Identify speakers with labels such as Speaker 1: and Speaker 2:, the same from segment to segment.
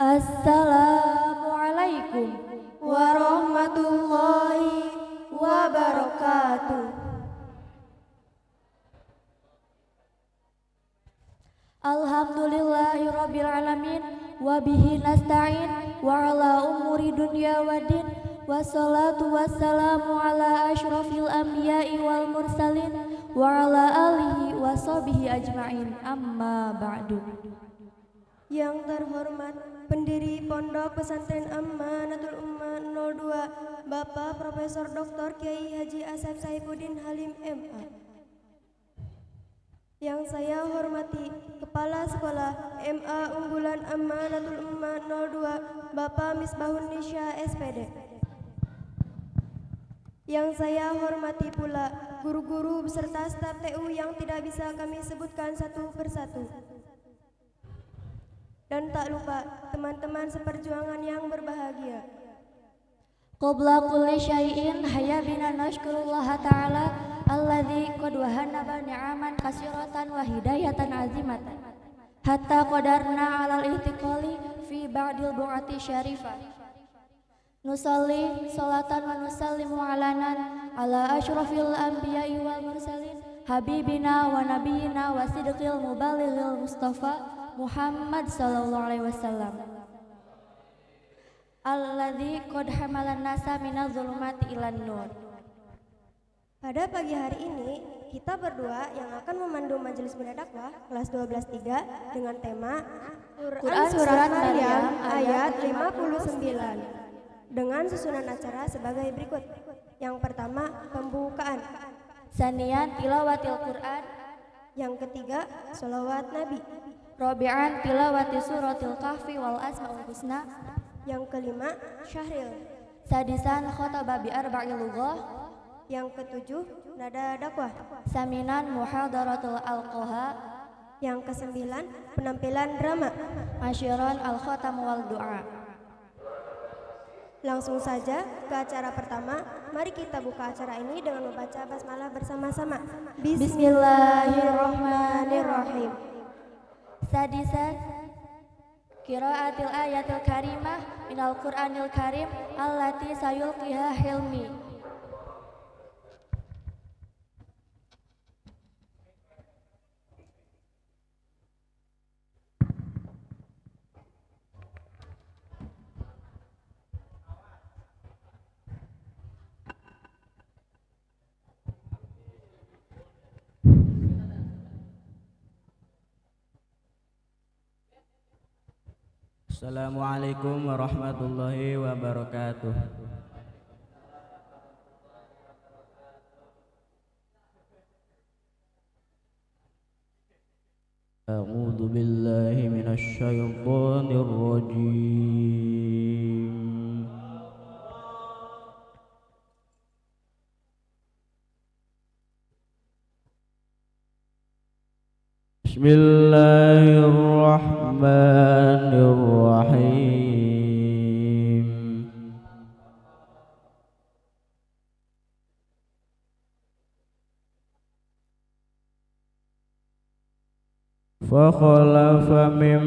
Speaker 1: Assalamualaikum warahmatullahi wabarakatuh. Alhamdulillahirabbil alamin wa bihi nasta'in wa ala umuri dunya waddin wassalatu wassalamu ala asyrafil anbiya'i wal mursalin wa ala alihi wa sahbihi ajma'in, amma ba'du.
Speaker 2: Yang terhormat pendiri Pondok Pesantren Amanatul Ummah 02 Bapak Profesor Dr. Kiai Haji Asep Saifuddin Halim MA. Yang saya hormati Kepala Sekolah MA Unggulan Amanatul Ummah 02 Bapak Misbahun Nisya SPD. Yang saya hormati pula guru-guru beserta staf TU yang tidak bisa kami sebutkan satu persatu. Dan tak lupa teman-teman seperjuangan yang berbahagia.
Speaker 1: Qabla kulli syai'in hayya bina nashkurullah ta'ala alladzi qad wahana ni'aman katsiratan wa hidayatan azimatan hatta qadarna 'alal ihtiqali fi ba'dil bu'ati syarifah. Nusalli salatan wa nusallimu ala asyrafil anbiya'i wal mursalin habibina wa nabiyina wa sidqil mubalighil mustafa Muhammad sallallahu alaihi wasallam alladzi qad hamalan nasa minadh dhulumati ilan nur.
Speaker 2: Pada pagi hari ini kita berdua yang akan memandu majelis bina dakwah kelas 12-3 dengan tema Quran Surat Maryam ayat 59 dengan susunan acara sebagai berikut. Yang pertama, pembukaan.
Speaker 1: Sanian, tilawatil Quran.
Speaker 2: Yang ketiga, sholawat Nabi.
Speaker 1: Rabi'an, tilawati suratil kahfi wal asma'ul husna.
Speaker 2: Yang kelima, syahril.
Speaker 1: Sadisan, khotbah bi arba'i lughah.
Speaker 2: Yang ketujuh, nada dakwah.
Speaker 1: Saminan, muhadaratul alqaha.
Speaker 2: Yang kesembilan, penampilan drama.
Speaker 1: Asyiran, al-khatam wal du'a.
Speaker 2: Langsung saja ke acara pertama. Mari kita buka acara ini dengan membaca basmalah bersama-sama. Bismillahirrahmanirrahim.
Speaker 1: Sadisan, qiraatil ayatil karimah minal Qur'anil karim allati sayulqiha hilmi.
Speaker 3: Assalamualaikum warahmatullahi wabarakatuh. A'udzu billahi minasy syaithanir rajim. Bismillahirrahmanirrahim. Fakhalafa min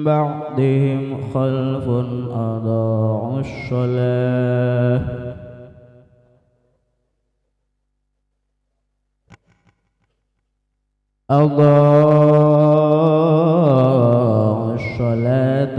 Speaker 3: ba'dihim khalfun adha'us shalah أضاعوا الصلاة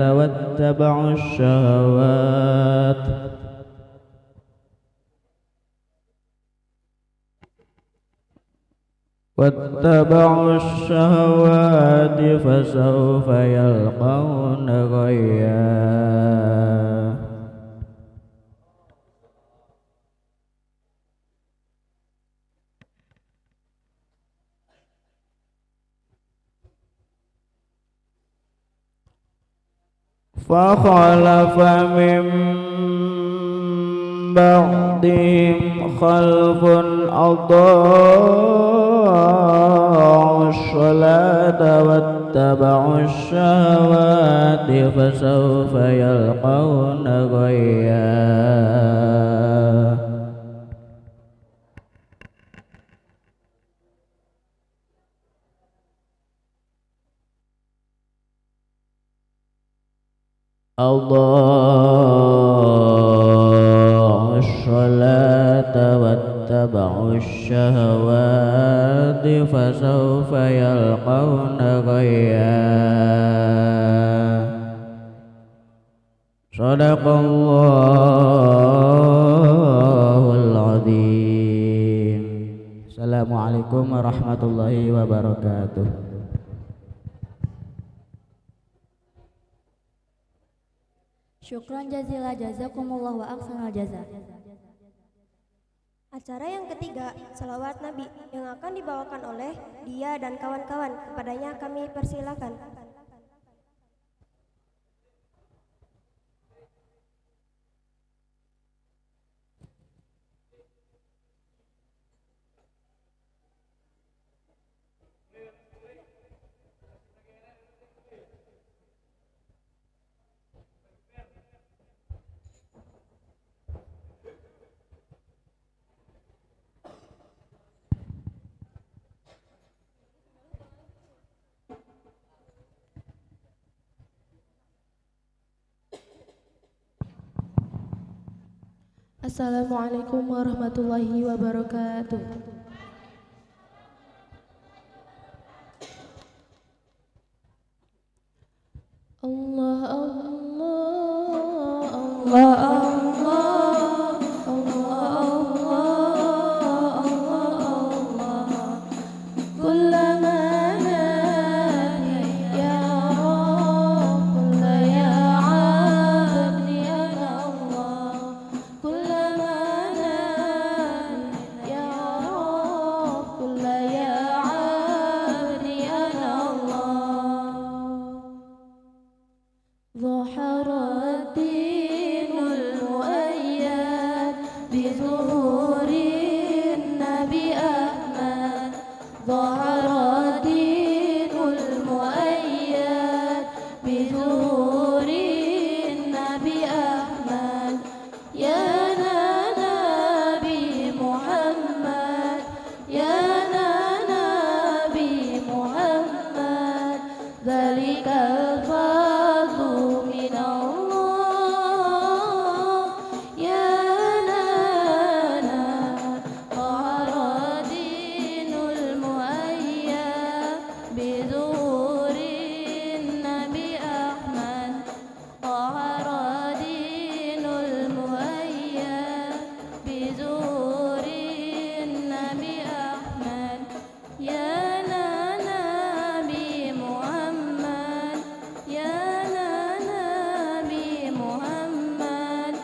Speaker 3: واتبعوا الشهوات فسوف يلقون غيا. فخلف من بعدهم خلف أضاعوا الصلاة واتبعوا الشهوات فسوف يلقون غيا. أضاعوا الصلاة واتبعوا الشهوات فسوف يلقون غيا. صدق الله العظيم. Assalamualaikum warahmatullahi wabarakatuh.
Speaker 1: Syukran jazila jazakumullah wa ahsanal jaza.
Speaker 2: Acara yang ketiga, salawat Nabi, yang akan dibawakan oleh dia dan kawan-kawan. Kepadanya kami persilakan.
Speaker 4: Assalamualaikum warahmatullahi wabarakatuh. Allah Allah Allah Allah Allah Allah kullama nadi ya Rabb kulla ya abdi ana Allah kullama nadi ya Rabb kulla ya abdi ana Allah. ظهر الدين المؤيد بظهور النبي أحمد ظهر الدين المؤيد بظهور النبي أحمد يا نبي محمد يا نبي محمد ذلك الفضل من الله يا لنا ظهر دين المؤيد بظهور النبي أحمد ظهر دين المؤيد بظهور النبي أحمد يا نبي محمد يا نبي محمد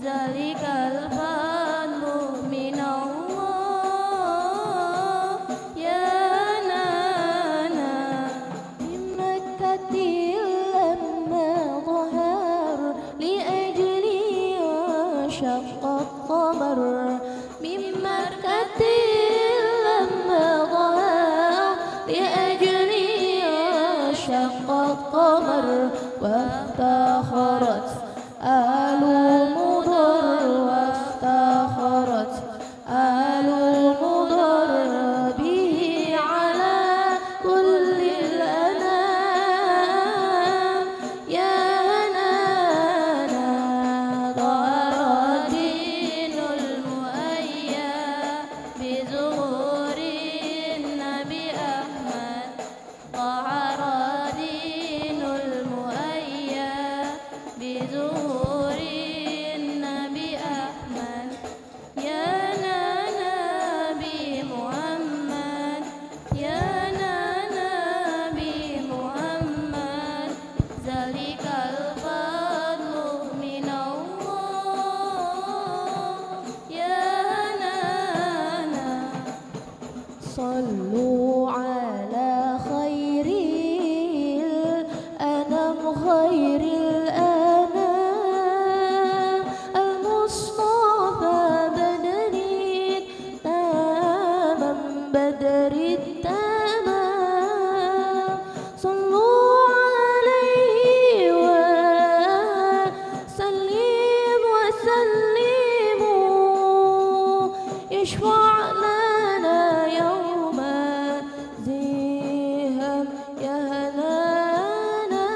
Speaker 4: ذلك الفضل من الله يا نانا من مكة لما ظهر لأجلي وشق القمر من مكة لما ظهر لأجلي وشق القمر وافتخرت آل مضر وافتخرت آل مضر به على كل الأنام يا نانا ظهر دين المؤيد بظهور النبي أحمد ظهر دين المؤيد بظهور النبي أحمد يا نبي محمد يا نبي محمد ذلك الفضل من الله يا نانا صلوا على خير الأنام خير الأنام المصطفى بدر تمام بدر التمام صلوا عليه وسلم وسلموا يشفع لنا يوم زيهم يا هنانا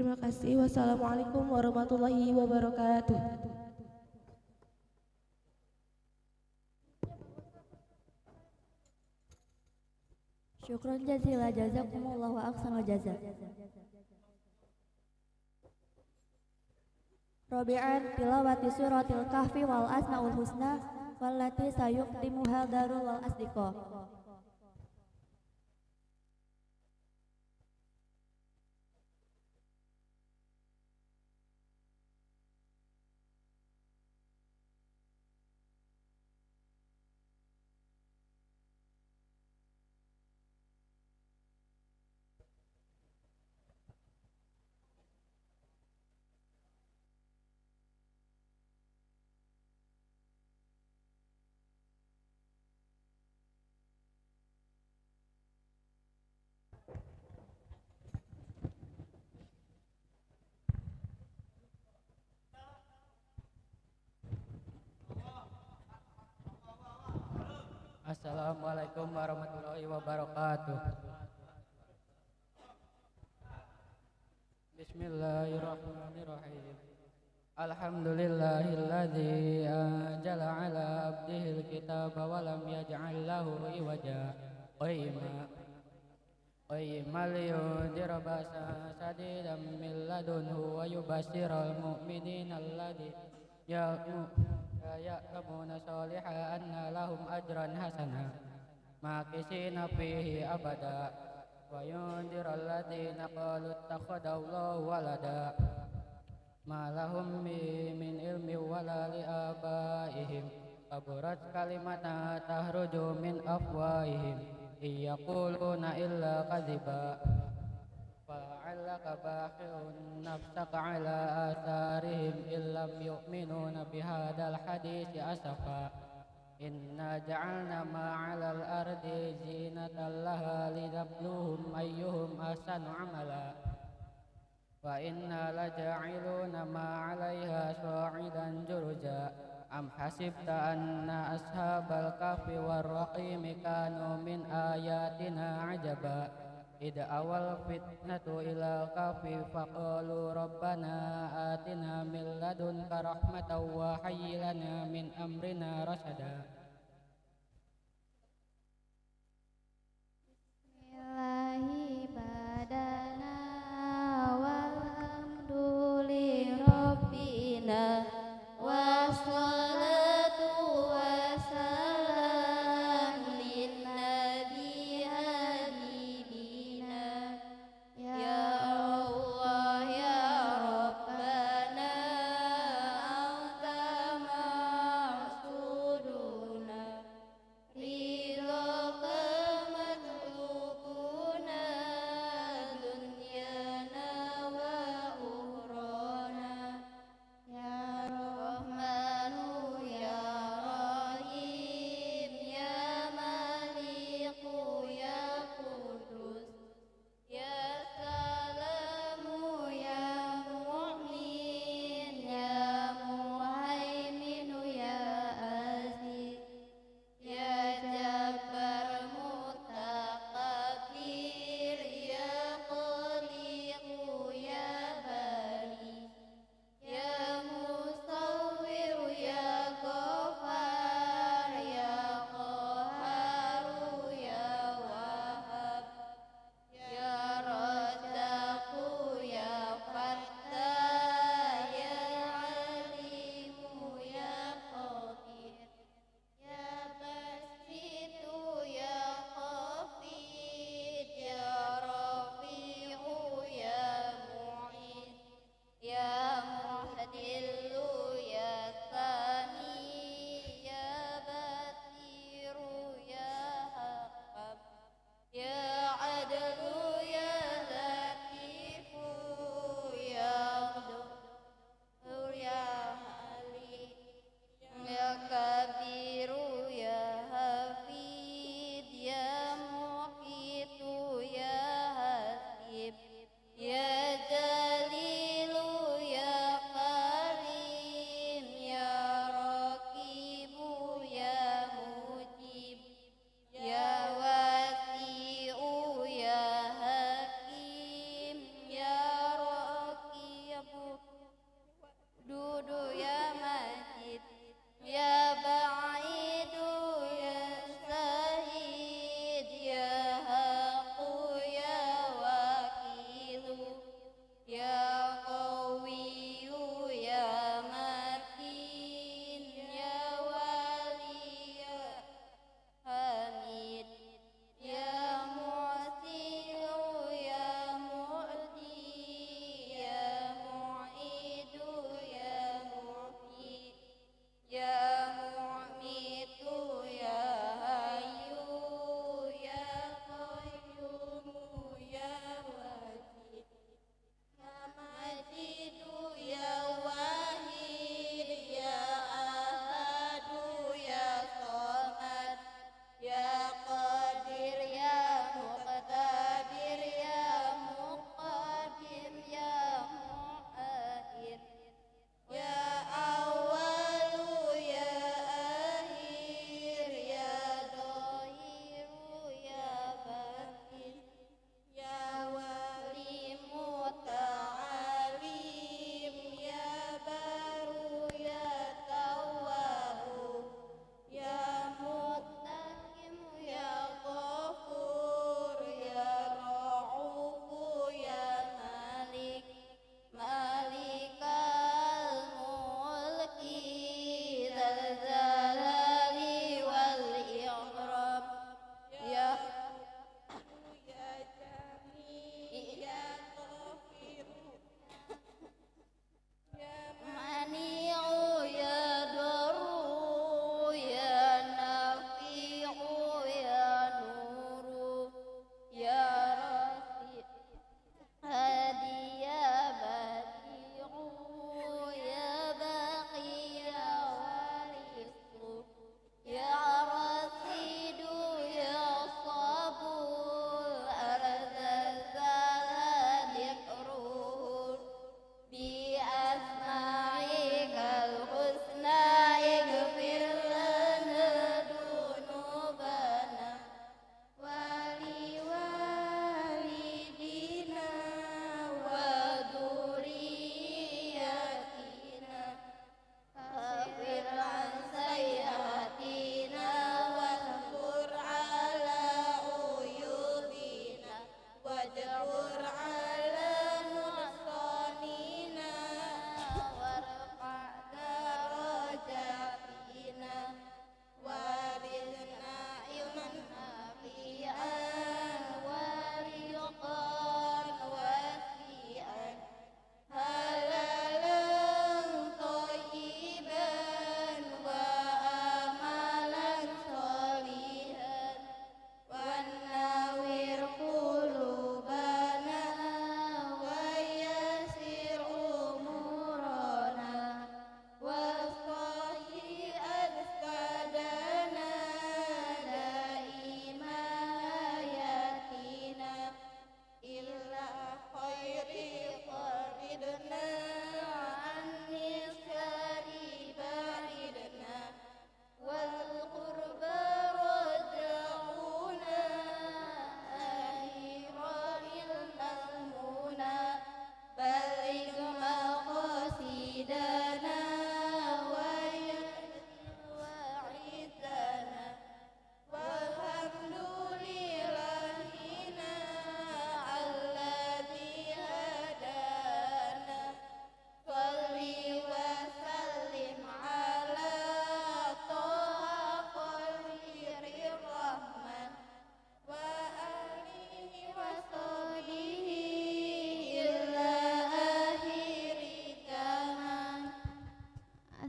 Speaker 4: Terima kasih. Wassalamualaikum warahmatullahi wabarakatuh.
Speaker 1: Syukron jazila jazakumullah wa ahsanul jaza. Rabi'an tilawati suratil kahfi wal asmaul husna wallati sayuqdimuha darul wal asdiqo.
Speaker 5: Assalamualaikum warahmatullahi wabarakatuh. Bismillahirrahmanirrahim. Alhamdulillahilladzi anzala ala abdihil kitaba wa lam yaj'al lahu iwaja qayyima liyundira ba'san shadidan min ladunhu wa yubashshiral mu'minina ya'lamuna shalihan anna lahum ajran hasana makisina fihi abada wa yundiral ladzina qalu ittakhadallahu walada ma lahum min ilmi wala li abaihim kaburat kalimatan tahruju min afwahihim yaquluna illa kadhiba fala'allaka bakhirun nafsaka ala atharihim illam yu'minuna bihadal hadisi asafa inna ja'alna ma'alal ardi zinatan laha linabluhum ayyuhum ahsanu amala wa inna laja'iluna ma'alaiha sa'idan jurja am hasibta anna ashabal kahfi warraqimi kanu min ayatina ajaba ida awal fitnatu ila kahfi faqalu rabbana atina min ladunka rahmatan wa hayyi lana min amrina rasada.
Speaker 1: Bismillahi badana walhamduli rabbina wassalatu wassalam linnabi habibina ya Allah ya Rabbana anta ma'suduna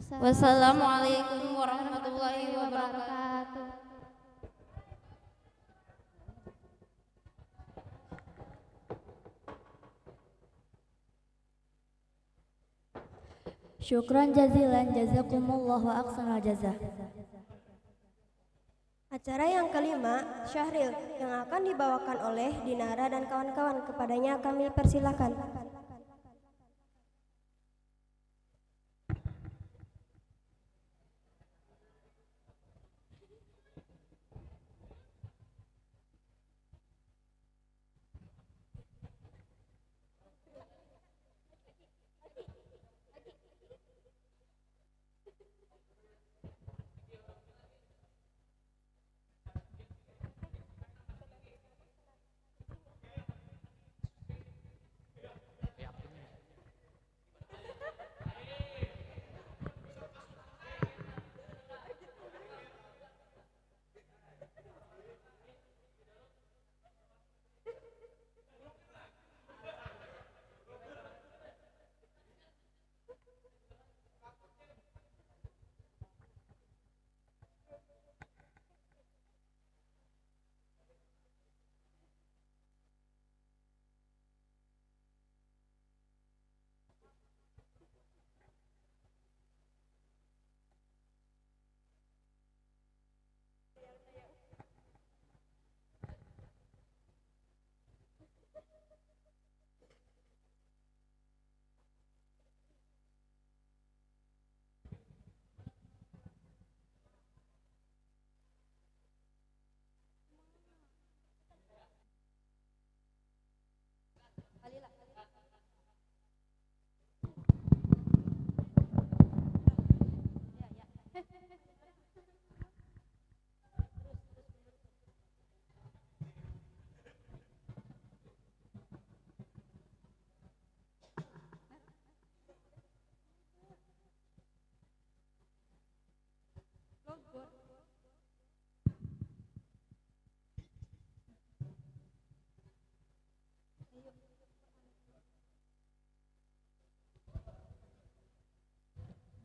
Speaker 1: Wassalamualaikum warahmatullahi wabarakatuh. Syukran jazilan jazakumullah wa ahsanal jazah.
Speaker 2: Acara yang kelima, Syahril, yang akan dibawakan oleh Dinara dan kawan-kawan. Kepadanya kami persilakan.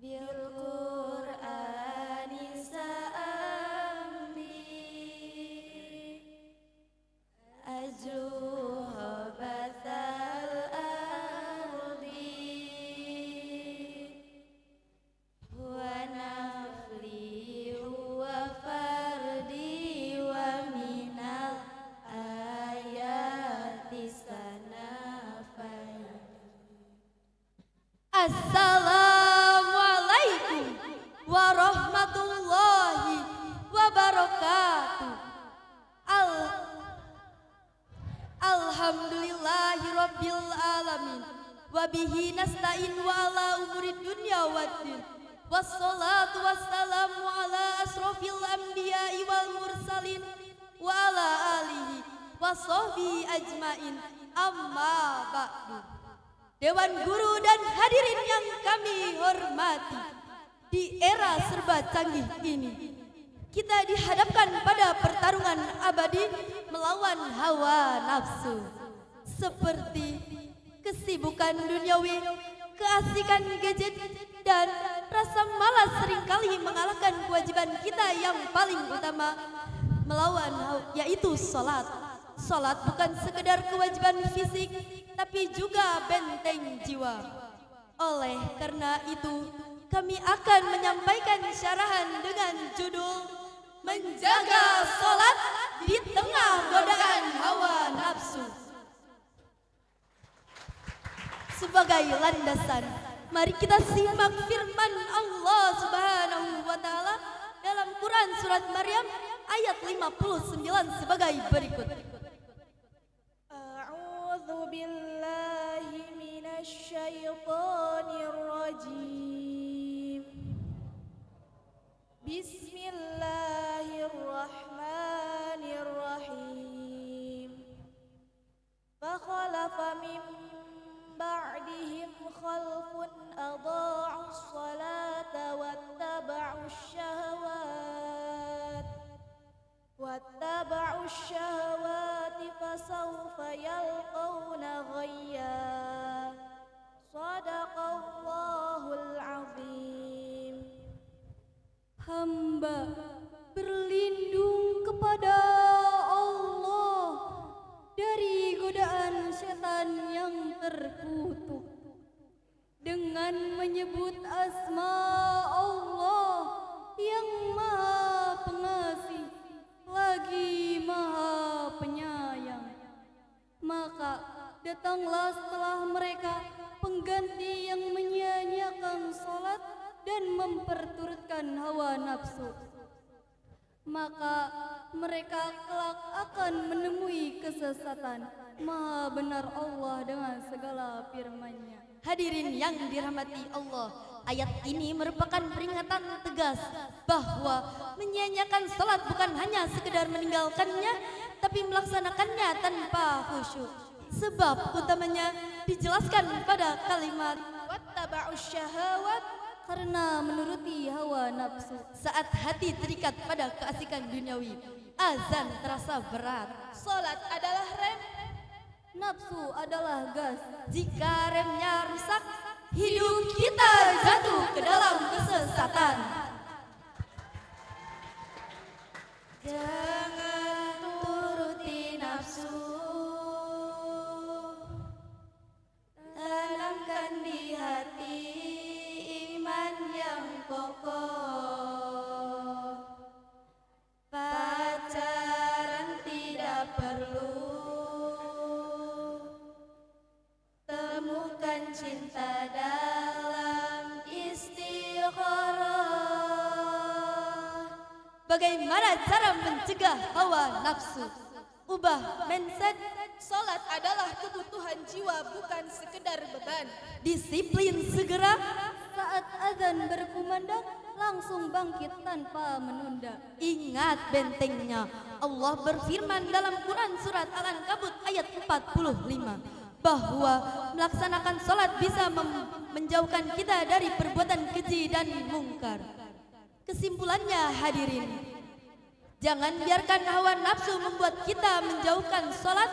Speaker 1: Bil Qur'ani sa'amri ajruha bathal ardi wa nafli wa fardi wa minal ayati sanafai. Assalamualaikum warahmatullahi wabarakatuh. Alhamdulillahi rabbil alamin. Wabihi nasta'in wa ala umurid dunya waddin. Wassalatu wassalamu ala asrofil anbiya'i wal mursalin wa ala alihi wa sahbihi ajmain. Amma ba'du. Dewan guru dan hadirin yang kami hormati, di era serba canggih ini kita dihadapkan pada pertarungan abadi melawan hawa nafsu, seperti kesibukan duniawi, keasikan gadget, dan rasa malas seringkali mengalahkan kewajiban kita yang paling utama melawan, yaitu sholat. Sholat bukan sekedar kewajiban fisik, tapi juga benteng jiwa. Oleh karena itu, kami akan menyampaikan syarahan dengan judul Menjaga Sholat di Tengah Godaan Hawa Nafsu. Sebagai landasan, mari kita simak firman Allah Subhanahu wa Ta'ala dalam Quran Surat Maryam ayat 59 sebagai berikut.
Speaker 4: A'udzu billahi minasy syaithanir rajim. Bismillahirrahmanirrahim. Fa khalafa min ba'dihim khalfun adha'us salata wattaba'us syahawati fasawfa yalqawna ghayya. Sadaqallahul azim.
Speaker 6: dengan menyebut asma Allah yang Maha Pengasih lagi Maha Penyayang. Maka datanglah setelah mereka pengganti yang menyia-nyiakan salat dan memperturutkan hawa nafsu. Maka mereka kelak akan menemui kesesatan. Maha benar Allah dengan segala firman-Nya.
Speaker 7: Hadirin yang dirahmati Allah, ayat ini merupakan peringatan tegas bahwa menyia-nyiakan salat bukan hanya sekedar meninggalkannya, tapi melaksanakannya tanpa khusyuk. Sebab utamanya dijelaskan pada kalimat wattaba'us syahawat,
Speaker 6: karena menuruti hawa nafsu.
Speaker 7: saat hati terikat pada keasikan duniawi, azan terasa berat.
Speaker 8: Salat adalah rem,
Speaker 6: Nafsu adalah gas.
Speaker 7: Jika remnya rusak, hidup kita jatuh ke dalam kesesatan. Jangan turuti nafsu, tanamkan di hati iman yang kokoh. Pacaran tidak perlu, temukan cinta dalam istikharah. Bagaimana cara mencegah hawa nafsu? Ubah mindset.
Speaker 8: salat adalah kebutuhan jiwa bukan sekedar beban.
Speaker 7: Disiplin segera.
Speaker 6: Saat azan berkumandang, langsung bangkit tanpa menunda.
Speaker 7: Ingat bentengnya. Allah berfirman dalam Quran surat Al-Ankabut ayat 45 bahwa melaksanakan salat bisa menjauhkan kita dari perbuatan keji dan mungkar. Kesimpulannya hadirin, jangan biarkan hawa nafsu membuat kita menjauhkan salat.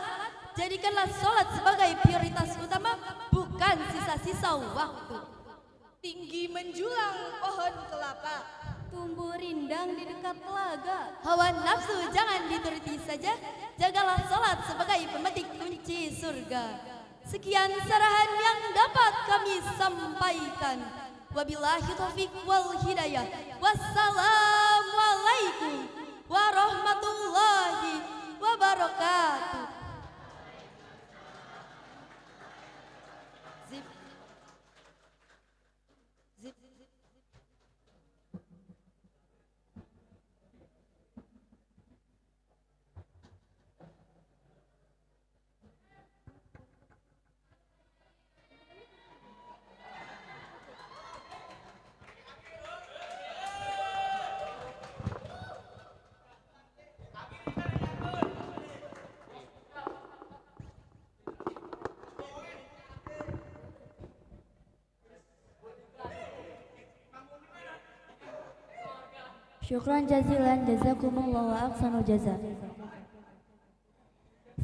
Speaker 7: Jadikanlah salat sebagai prioritas utama, bukan sisa-sisa waktu.
Speaker 8: Tinggi menjulang pohon kelapa,
Speaker 6: Tumbuh rindang di dekat telaga.
Speaker 7: Hawa nafsu jangan dituruti saja, jagalah salat sebagai pemetik kunci surga. Sekian sarahan yang dapat kami sampaikan. Wabillahi taufiq wal hidayah. Wassalamualaikum warahmatullahi wabarakatuh. Zip. Zip.
Speaker 1: Syukran jazilan jazakumullah wa ahsanu jaza.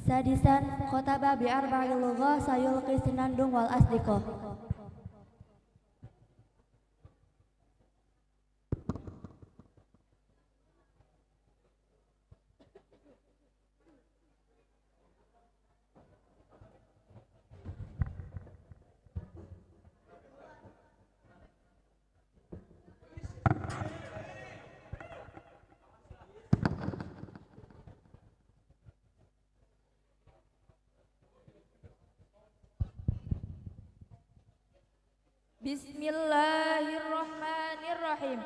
Speaker 1: Sadisan khotaba bi arba'i lughah sayulqi sinandung wal asdiqah.
Speaker 6: Bismillahirrahmanirrahim.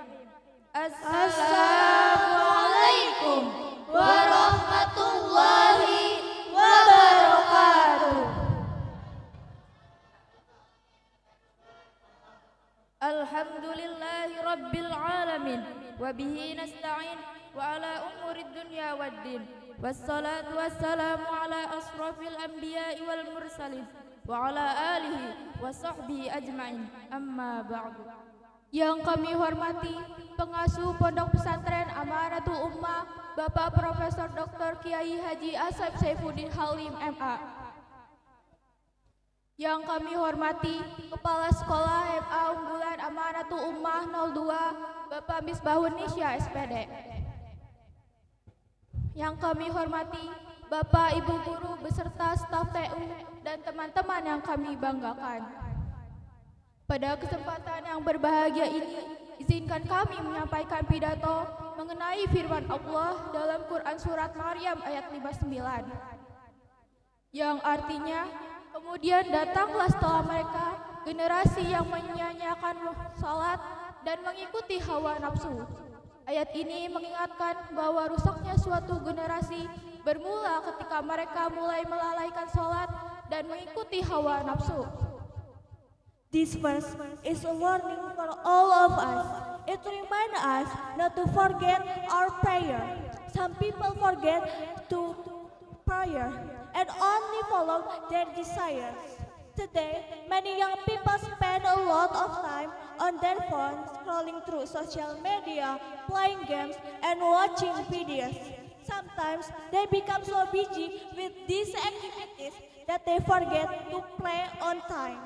Speaker 1: Assalamualaikum warahmatullahi wabarakatuh.
Speaker 6: Alhamdulillahi rabbil alamin wa bihi nasta'in wa ala umurid dunya waddin. Wassalatu wassalamu ala asrafil anbiya'i wal mursalin wa ala alihi wa sahbihi ajma'in. Amma ba'du. Yang kami hormati pengasuh Pondok Pesantren Amanatul Ummah Bapak Profesor Dr. Kiai Haji Asep Saifuddin Halim MA. Yang kami hormati Kepala Sekolah MA Unggulan Amanatul Ummah 02 Bapak Misbahun Nisya SPD. Yang kami hormati Bapak Ibu Guru beserta staf TU dan teman-teman yang kami banggakan. Pada kesempatan yang berbahagia ini, izinkan kami menyampaikan pidato mengenai firman Allah dalam Quran Surat Maryam ayat 59. Yang artinya, kemudian datanglah setelah mereka generasi yang menyia-nyiakan salat dan mengikuti hawa nafsu. Ayat ini mengingatkan bahwa rusaknya suatu generasi bermula ketika mereka mulai melalaikan salat dan mengikuti hawa nafsu.
Speaker 2: This verse is a warning for all of us. It reminds us not to forget our prayer. Some people forget to prayer and only follow their desires. Today, many young people spend a lot of time on their phones, scrolling through social media, playing games, and watching videos. Sometimes they become so busy with these activities that they forget to pray on time.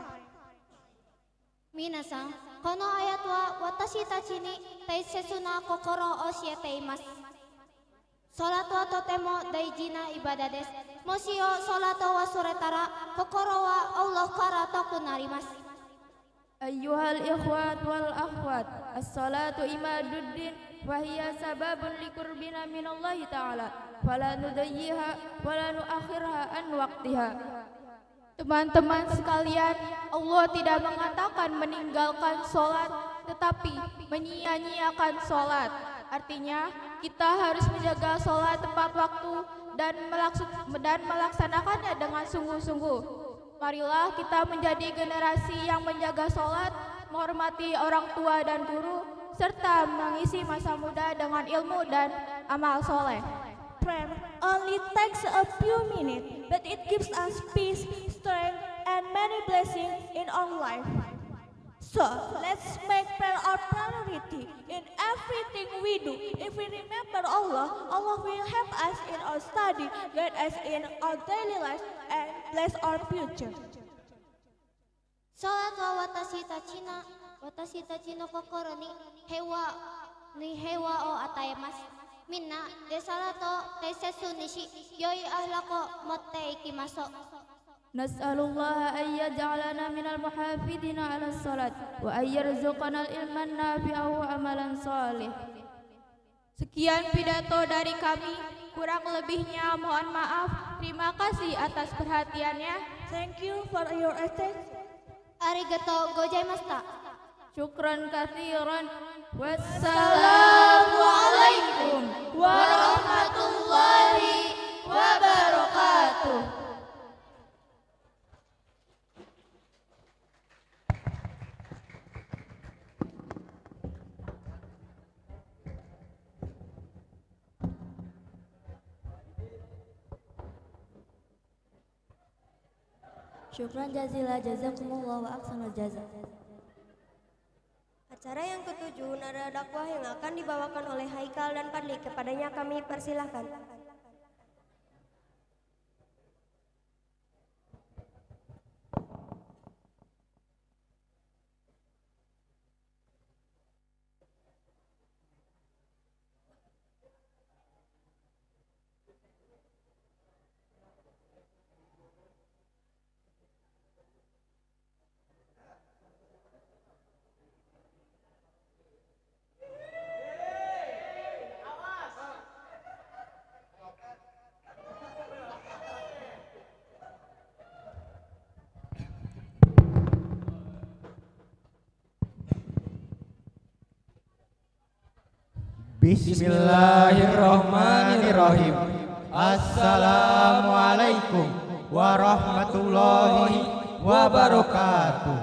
Speaker 9: 皆さん、このアヤトは私たちに大切な心を教えています。ソラトはとても大事なイバダです。もしよソラトを忘れたら、心はアッラから遠くなります。
Speaker 6: أيها الإخوات والأخوات، الصلاة إماد الدين وهي سبب لقربنا من الله تعالى فلا نضيعها ولا نؤخرها عن وقتها. Teman-teman sekalian, Allah tidak mengatakan meninggalkan sholat, tetapi menyia-nyiakan sholat. Artinya, kita harus menjaga sholat tepat waktu dan melaksanakannya dengan sungguh-sungguh. Marilah kita menjadi generasi yang menjaga sholat, menghormati orang tua dan guru, serta mengisi masa muda dengan ilmu dan amal soleh.
Speaker 2: Prayer only takes a few minutes, but it gives us peace, strength, and many blessings in our life. So, let's make prayer our priority in everything we do. If we remember Allah, Allah will help us in our study, guide us in our daily life, and bless our future.
Speaker 9: ソラトは私たちの心に平和を与えます。みんなでサラトを大切にし、良いアフラクを持っていきましょう。
Speaker 6: نسأل الله أن يجعلنا من المحافظين على الصلاة وأن يرزقنا العلم النافع وعملا صالح. Sekian pidato dari kami, kurang lebihnya mohon maaf. Terima kasih atas perhatiannya.
Speaker 2: Thank you for your attention.
Speaker 9: Arigatou gozaimashita.
Speaker 6: Syukran katsiran. Wassalamualaikum warahmatullahi wabarakatuh.
Speaker 1: Syukran jazila jazakumullah wa ahsanul jaza.
Speaker 2: Acara yang ketujuh, nada dakwah yang akan dibawakan oleh Haikal dan Fadli. Kepadanya kami persilahkan.
Speaker 3: Bismillahirrahmanirrahim. Assalamualaikum warahmatullahi wabarakatuh.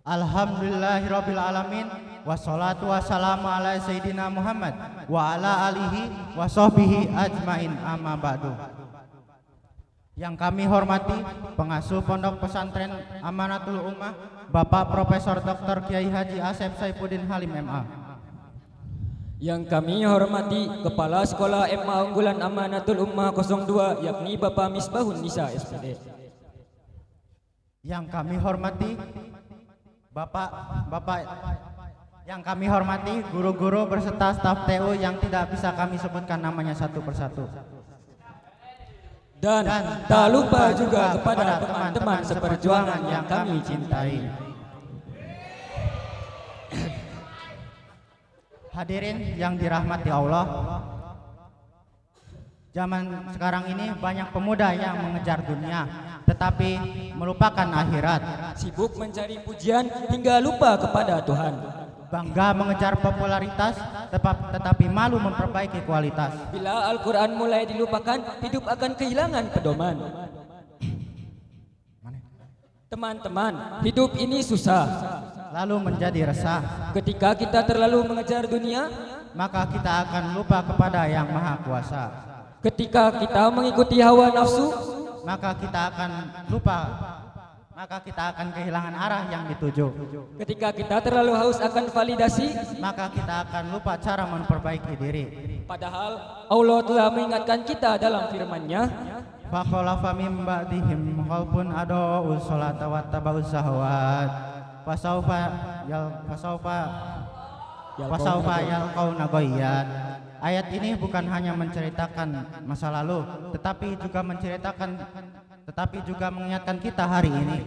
Speaker 3: Alhamdulillahirabbil alamin, wassalatu wassalamu ala sayyidina Muhammad wa ala alihi wa sahbihi ajmain, amma ba'du. Yang kami hormati pengasuh Pondok Pesantren Amanatul Ummah Bapak Profesor Dr. Kiai Haji Asep Saifuddin Halim MA.
Speaker 10: Yang kami hormati Kepala Sekolah MA Unggulan Amanatul Ummah 02 yakni Bapak Misbahun Nisa SPD.
Speaker 3: Yang kami hormati yang kami hormati guru-guru berserta staf TU yang tidak bisa kami sebutkan namanya satu persatu.
Speaker 10: Dan tak lupa juga kepada teman-teman seperjuangan yang kami cintai.
Speaker 3: Hadirin yang dirahmati Allah, zaman sekarang ini banyak pemuda yang mengejar dunia tetapi melupakan akhirat.
Speaker 10: Sibuk mencari pujian hingga lupa kepada Tuhan.
Speaker 3: Bangga mengejar popularitas tetapi malu memperbaiki kualitas.
Speaker 10: Bila Al-Quran mulai dilupakan, hidup akan kehilangan pedoman. Teman-teman, hidup ini susah,
Speaker 3: lalu menjadi resah.
Speaker 10: Ketika kita terlalu mengejar dunia,
Speaker 3: maka kita akan lupa kepada Yang Maha Kuasa.
Speaker 10: Ketika kita mengikuti hawa nafsu,
Speaker 3: maka kita akan kehilangan arah yang dituju.
Speaker 10: Ketika kita terlalu haus akan validasi,
Speaker 3: maka kita akan lupa cara memperbaiki diri.
Speaker 10: Padahal Allah telah mengingatkan kita dalam firman-Nya,
Speaker 3: faqalafa min ba'dihim khalfun adaa'us sholata wattaba'us syahawat fasaufa yalqauna ghayyan. Ayat ini bukan hanya menceritakan masa lalu, tetapi juga mengingatkan kita hari ini.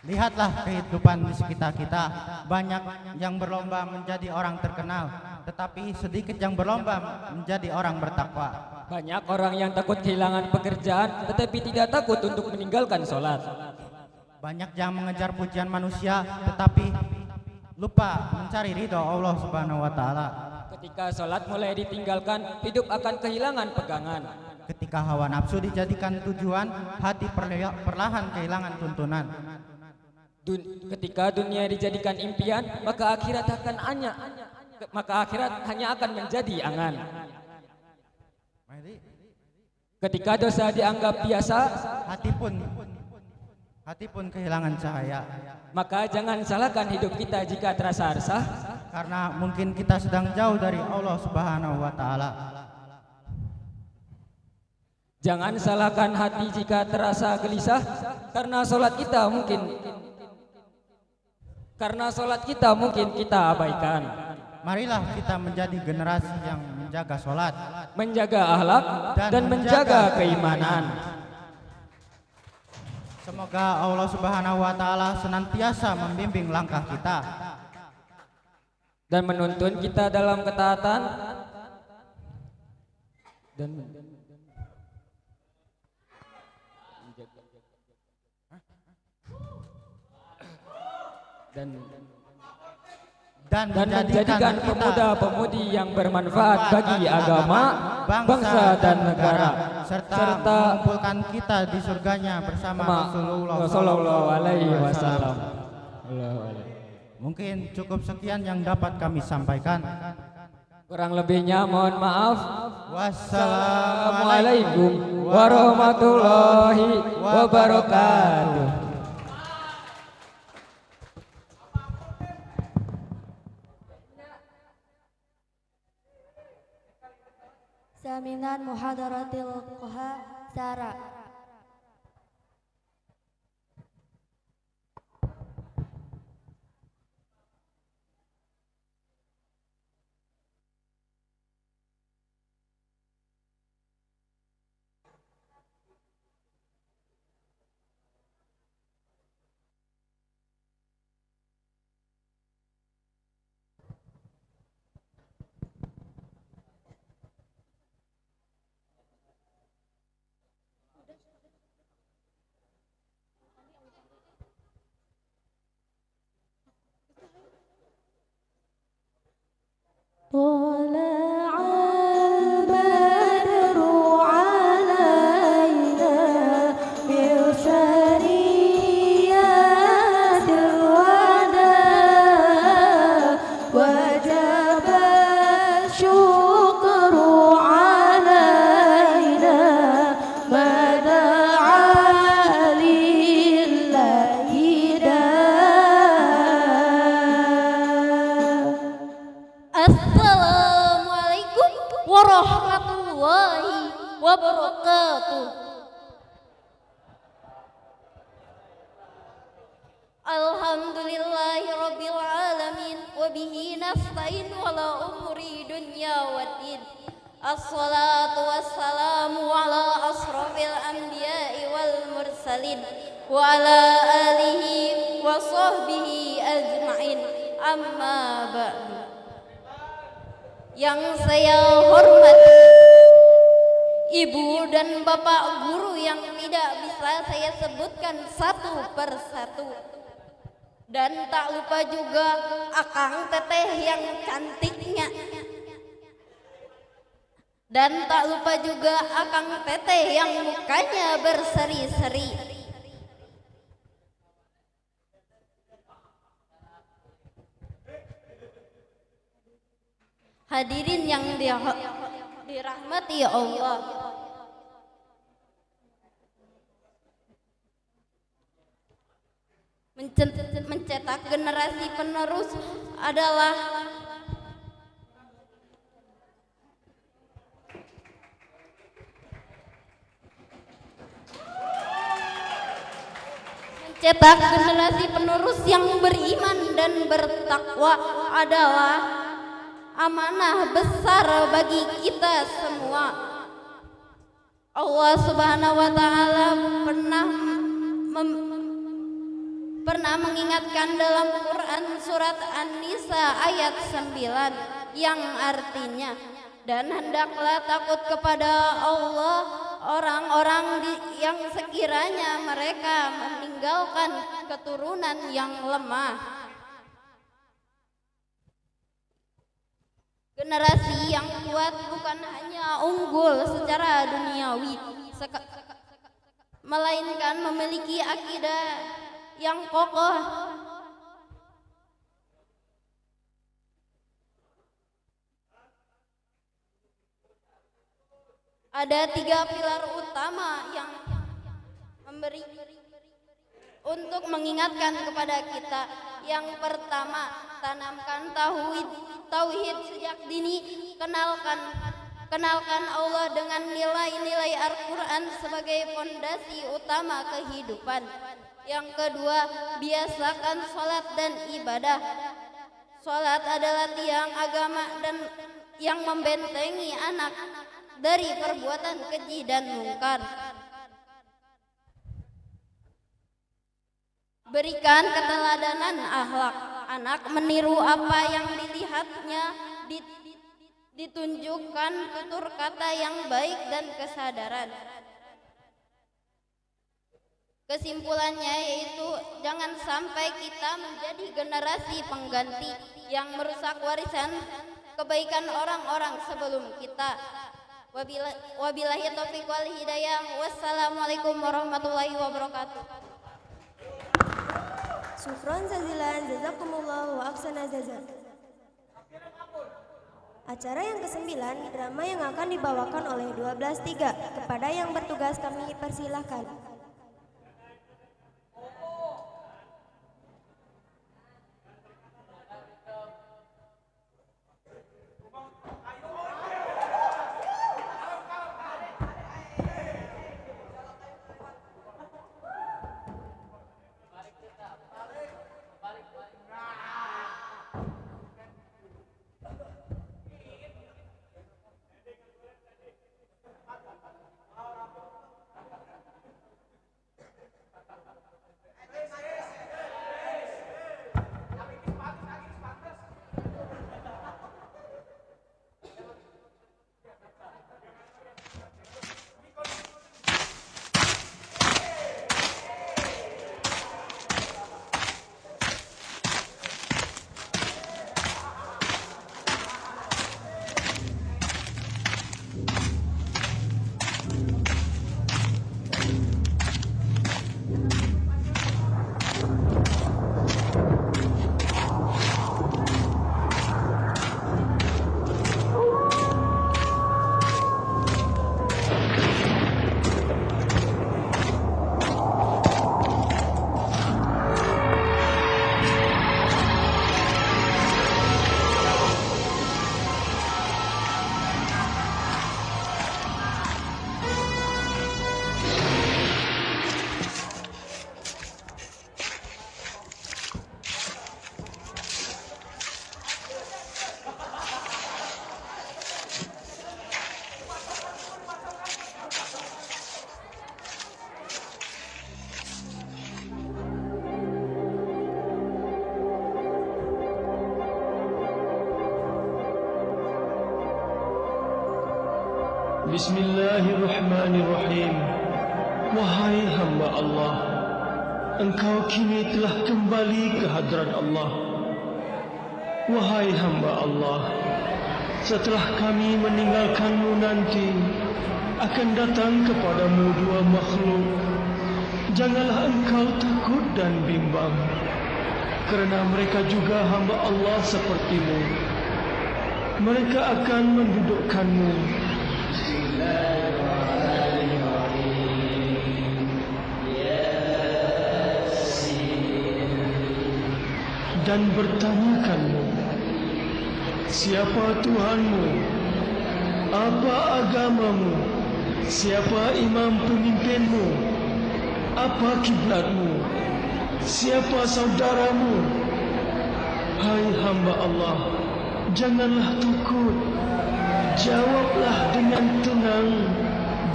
Speaker 3: Lihatlah kehidupan di sekitar kita. Banyak yang berlomba menjadi orang terkenal, tetapi sedikit yang berlomba menjadi orang bertakwa.
Speaker 10: Banyak orang yang takut kehilangan pekerjaan, tetapi tidak takut untuk meninggalkan sholat.
Speaker 3: Banyak yang mengejar pujian manusia, tetapi lupa mencari ridho Allah Subhanahu wa Ta'ala.
Speaker 10: Ketika sholat mulai ditinggalkan, hidup akan kehilangan pegangan.
Speaker 3: Ketika hawa nafsu dijadikan tujuan, hati perlahan kehilangan tuntunan.
Speaker 10: Ketika dunia dijadikan impian, maka akhirat hanya akan menjadi angan. Ketika dosa dianggap biasa, hati pun kehilangan cahaya. Maka jangan salahkan hidup kita jika terasa resah,
Speaker 3: karena mungkin kita sedang jauh dari Allah Subhanahu wa Ta'ala.
Speaker 10: Jangan salahkan hati jika terasa gelisah, karena sholat kita mungkin kita abaikan.
Speaker 3: Marilah kita menjadi generasi yang menjaga sholat,
Speaker 10: menjaga akhlak, dan menjaga keimanan.
Speaker 3: Semoga Allah Subhanahu wa Ta'ala senantiasa membimbing langkah kita
Speaker 10: dan menuntun kita dalam ketaatan dan menjadikan pemuda-pemudi yang bermanfaat bagi agama, bangsa dan negara,
Speaker 3: serta mengumpulkan kita di surganya bersama Rasulullah Sallallahu Alaihi Wasallam. Mungkin cukup sekian yang dapat kami sampaikan.
Speaker 10: Kurang lebihnya mohon maaf.
Speaker 3: Wassalamualaikum
Speaker 10: warahmatullahi wabarakatuh.
Speaker 1: Saminan muhadaratil Qoha Sara. طلع البدر علينا من ثنيات الوداع وجب الشكر علينا ما دعا لله
Speaker 9: Assalamualaikum warahmatullahi wabarakatuh.
Speaker 11: Alhamdulillahi rabbil alamin wa bihi nasta'in wala umuri dunya waddin. Assalatu wassalamu ala asrafil anbiya'i wal mursalin wa ala alihi wa sahbihi ajma'in, amma ba'du. Yang saya hormati Ibu dan Bapak guru yang tidak bisa saya sebutkan satu persatu, dan tak lupa juga akang teteh yang cantiknya, dan tak lupa juga akang teteh yang mukanya berseri-seri. Hadirin yang dirahmati Allah, mencetak generasi penerus adalah yang beriman dan bertakwa adalah amanah besar bagi kita semua. Allah Subhanahu wa taala pernah mengingatkan dalam Quran surat An-Nisa ayat 9 yang artinya, dan hendaklah takut kepada Allah orang-orang yang sekiranya mereka meninggalkan keturunan yang lemah. Generasi yang kuat bukan hanya unggul secara duniawi, melainkan memiliki akidah yang kokoh. Ada 3 pilar utama yang memberi untuk mengingatkan kepada kita. Yang pertama, tanamkan tauhid sejak dini, kenalkan Allah dengan nilai-nilai Al-Quran sebagai fondasi utama kehidupan. Yang kedua, biasakan sholat dan ibadah. Sholat adalah tiang agama dan yang membentengi anak dari perbuatan keji dan mungkar. Berikan keteladanan akhlak. Anak meniru apa yang dilihatnya, ditunjukkan tutur kata yang baik dan kesadaran. Kesimpulannya yaitu jangan sampai kita menjadi generasi pengganti yang merusak warisan kebaikan orang-orang sebelum kita. Wabillahi taufiq wal hidayah. Wassalamualaikum warahmatullahi wabarakatuh.
Speaker 2: Syukron jazilan, jazakumullah wa ahsana jazak. Acara yang ke-9, drama yang akan dibawakan oleh 12.3. Kepada yang bertugas kami persilahkan.
Speaker 12: Bismillahirrahmanirrahim. Wahai hamba Allah, engkau kini telah kembali ke hadrat Allah. Wahai hamba Allah, setelah kami meninggalkanmu nanti, akan datang kepadamu dua makhluk. Janganlah engkau takut dan bimbang, kerana mereka juga hamba Allah sepertimu. Mereka akan mendudukkanmu dan bertanyakanmu, siapa Tuhanmu, apa agamamu, siapa imam pemimpinmu, apa kiblatmu, siapa saudaramu. Hai hamba Allah, janganlah takut, jawablah dengan tenang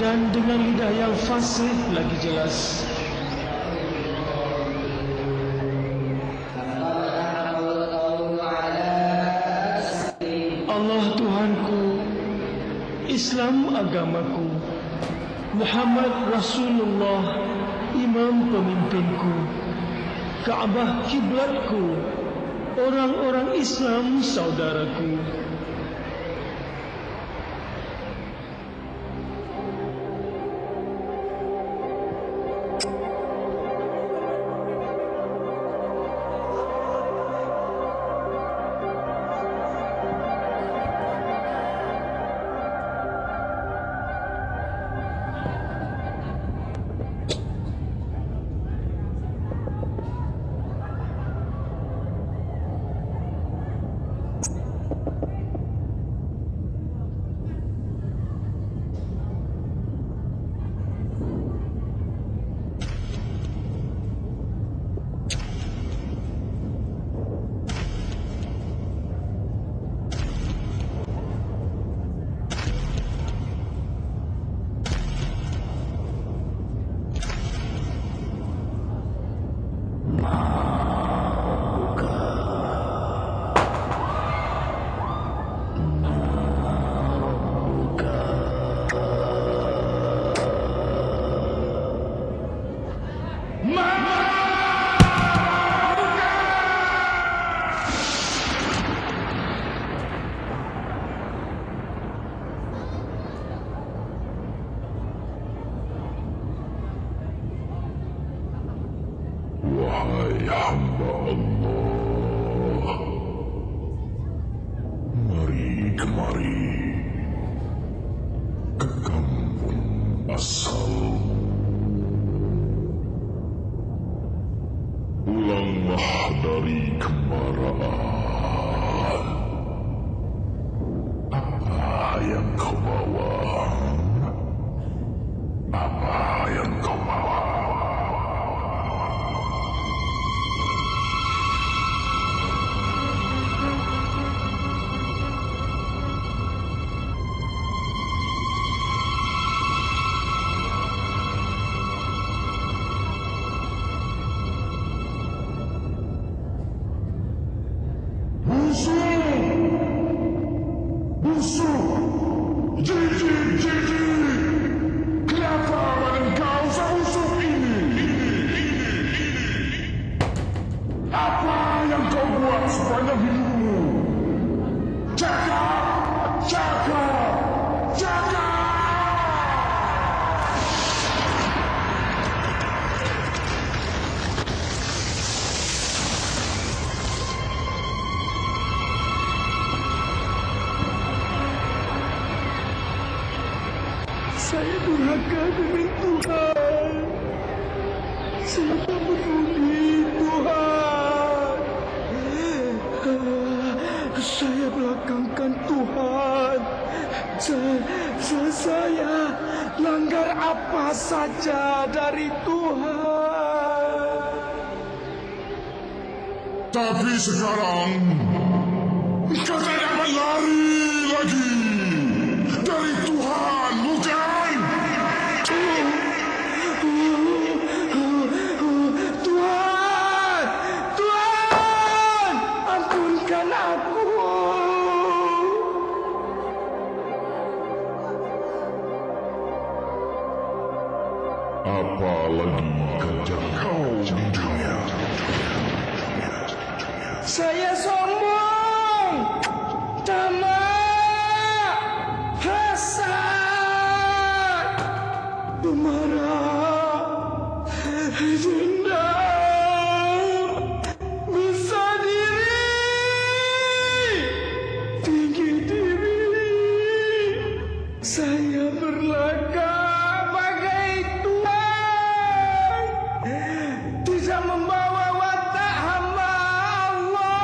Speaker 12: dan dengan lidah yang fasih lagi jelas. Allah Tuhanku, Islam agamaku, Muhammad Rasulullah imam pemimpinku, Kaabah kiblatku, orang-orang Islam saudaraku.
Speaker 13: Wahai hamba Allah, mari kemari ke kampung asal. Pulanglah dari kemarahan. Apa yang kau bawa? Apa yang kau bawa? Busuk! Jijik! Kenapa badan kau sebusuk ini? Apa yang kau buat sepanjang hidupmu? Jaga! Saya durhaka dengan Tuhan. Saya tak peduli Tuhan. Saya belakangkan Tuhan. Saya langgar apa saja dari Tuhan. Tapi sekarang kau tak dapat lari lagi dari Tuhan, bukan? Tuhan, ampunkan aku. apalagi kerja kau di dunia.
Speaker 12: Saya sombong, tamak, hasad, pemarah, dendam, bisa diri, tinggi diri. Saya berlagak bagai tuan, tidak membawa watak hamba Allah.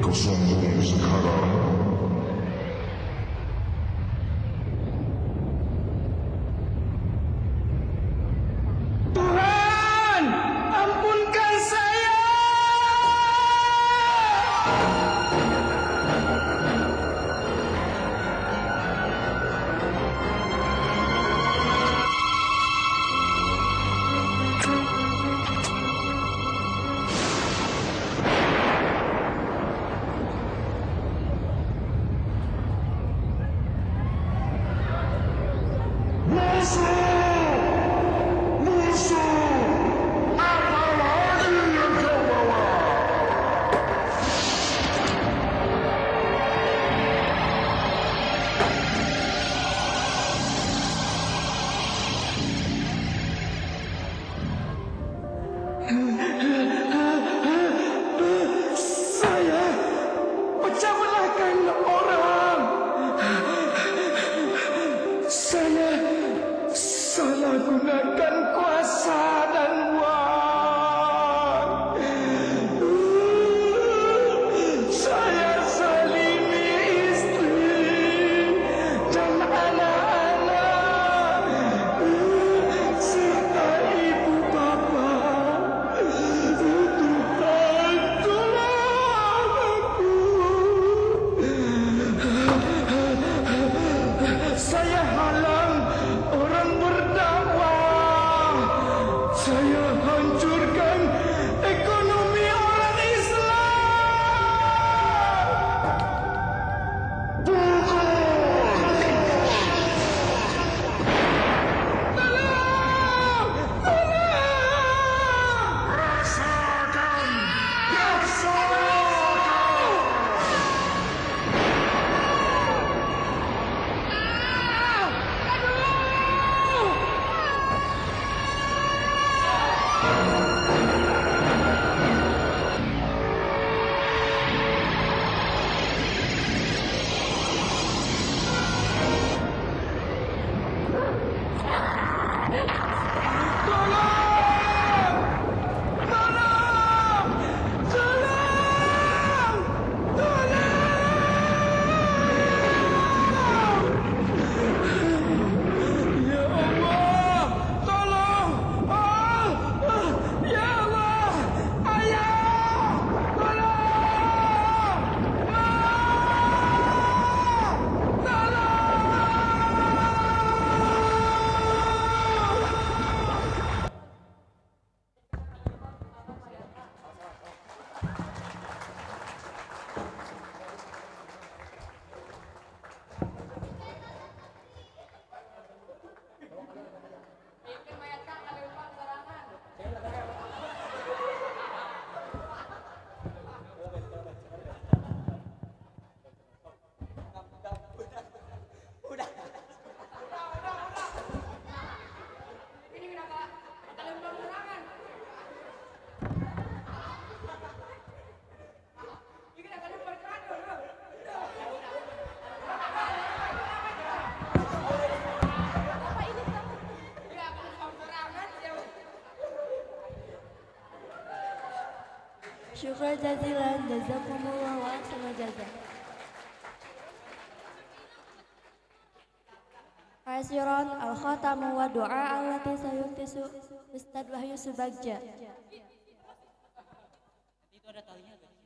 Speaker 13: Kau sombong sekarang.
Speaker 12: Tuhan, ampunkan saya. Saya pecah belahkan orang. Saya salah gunakan kuasa dan wang. Saya zalimi istri dan anak-anak serta ibu bapa. Tuhan, tolong aku. Saya halang orang berdakwah. Saya hancurkan ekonomi orang Islam.
Speaker 1: Syukran jazilan, jazakumullah wa ahsanal jazaa. Ma'asyiron al-khatamu wa du'a allati sayuntisu Ustadz Wahyu Subagja.
Speaker 14: Itu ada talinya tadi.